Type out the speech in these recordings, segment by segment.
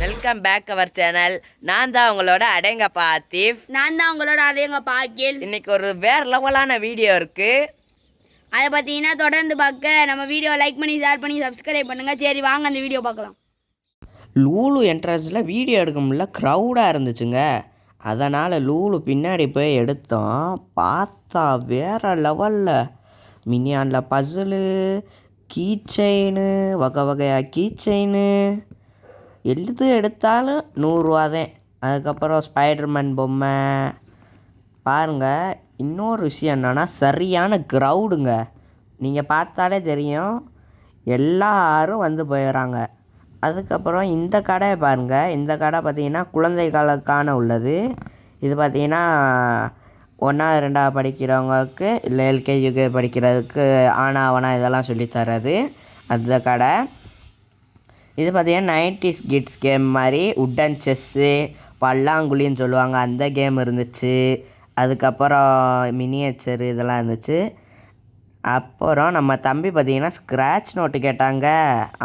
Welcome back our channel. நான் தான் உங்களோட அடேங்கப்பா ஆத்திஃப். நான் தான் உங்களோட அடேங்கப்பா அகில். இன்னைக்கு ஒரு வேற லெவலான வீடியோ இருக்கு. அதை பார்த்தீங்கன்னா தொடர்ந்து பார்க்க நம்ம வீடியோ லைக் பண்ணி ஷேர் பண்ணி சப்ஸ்கிரைப் பண்ணுங்க. சரி வாங்க அந்த வீடியோ பார்க்கலாம். லூலு என்ட்ரன்ஸில் வீடியோ எடுக்க முடியல, க்ரௌடாக இருந்துச்சுங்க. அதனால் லூலு பின்னாடி போய் எடுத்தோம். பார்த்தா வேறு லெவலில் மினியானில் பசிலு, கீ செயினு, வகை வகையாக கீ செயினு, எது எடுத்தாலும் 100 ரூபா தான். அதுக்கப்புறம் ஸ்பைடர்மேன் பொம்மை பாருங்கள். இன்னொரு விஷயம் என்னென்னா சரியான க்ரௌடுங்க. நீங்கள் பார்த்தாலே தெரியும், எல்லாரும் வந்து போயிடறாங்க. அதுக்கப்புறம் இந்த கடையை பாருங்கள். இந்த கடை பார்த்திங்கன்னா குழந்தைகளுக்கான உள்ளது. இது பார்த்திங்கன்னா 1வது 2வது படிக்கிறவங்களுக்கு, இல்லை எல்கேஜி யூகே படிக்கிறதுக்கு ஆனா இதெல்லாம் சொல்லித்தரது அந்த கடை. இது பார்த்திங்கன்னா 90s கிட்ஸ் கேம் மாதிரி உட்டன் செஸ்ஸு, பல்லாங்குழின்னு சொல்லுவாங்க, அந்த கேம் இருந்துச்சு. அதுக்கப்புறம் மினியேச்சர் இதெல்லாம் இருந்துச்சு. அப்புறம் நம்ம தம்பி பார்த்திங்கன்னா ஸ்க்ராட்ச் நோட்டு கேட்டாங்க.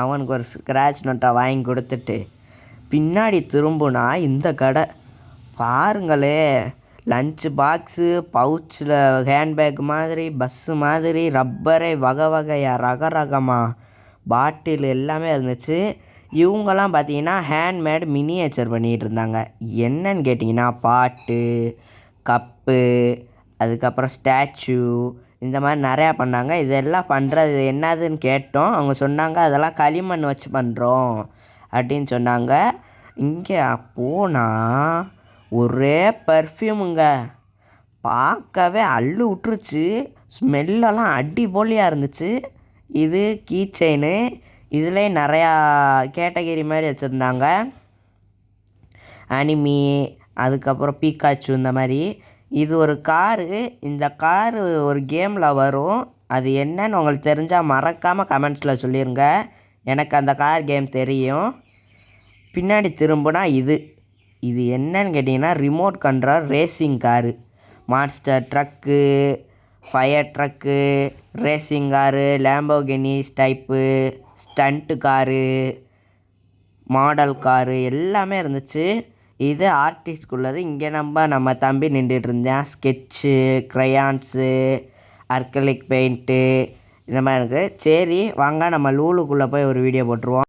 அவனுக்கு ஒரு ஸ்க்ராட்ச் நோட்டை வாங்கி கொடுத்துட்டு பின்னாடி திரும்புனா இந்த கடை பாருங்களே. லஞ்சு பாக்ஸு, பவுச்சில் ஹேண்ட்பேக் மாதிரி, பஸ்ஸு மாதிரி, ரப்பரை வகை வகையாக ரகரகமாக பாட்டில் எல்லாமே இருந்துச்சு. இவங்கெல்லாம் பார்த்தீங்கன்னா ஹேண்ட்மேட் மினியேச்சர் பண்ணிகிட்டு இருந்தாங்க. என்னன்னு கேட்டிங்கன்னா பாட்டு, கப்பு, அதுக்கப்புறம் ஸ்டாச்சு, இந்த மாதிரி நிறையா பண்ணாங்க. இதெல்லாம் பண்ணுறது என்னதுன்னு கேட்டோம். அவங்க சொன்னாங்க அதெல்லாம் களிமண் வச்சு பண்ணுறோம் அப்படின்னு சொன்னாங்க. இங்கே போனால் ஒரே பர்ஃப்யூமுங்க. பார்க்கவே அள்ளு விட்டுருச்சு. ஸ்மெல்லெல்லாம் அடிபொலியாக இருந்துச்சு. இது கீ செயினு. இதிலே நிறையா கேட்டகரி மாதிரி வச்சுருந்தாங்க. அனிமி, அதுக்கப்புறம் பீக்காச்சு, இந்த மாதிரி. இது ஒரு காரு. இந்த காரு ஒரு கேமில் வரும். அது என்னன்னு உங்களுக்கு தெரிஞ்சால் மறக்காமல் கமெண்ட்ஸில் சொல்லிடுங்க. எனக்கு அந்த கார் கேம் தெரியும். பின்னாடி திரும்பினா இது என்னன்னு கேட்டிங்கன்னா remote control racing car. Monster truck, fire truck, racing car, Lamborghini type, stunt car, model car எல்லாமே இருந்துச்சு. இது ஆர்டிஸ்ட்குள்ளது. இங்கே நம்ம தம்பி நின்றுட்டு இருந்தேன். ஸ்கெட்சு, க்ரையான்ஸு, அர்கலிக் பெயிண்ட்டு இந்த மாதிரி இருக்குது. சரி வாங்க நம்ம லூலுக்குள்ளே போய் ஒரு வீடியோ போட்டுருவோம்.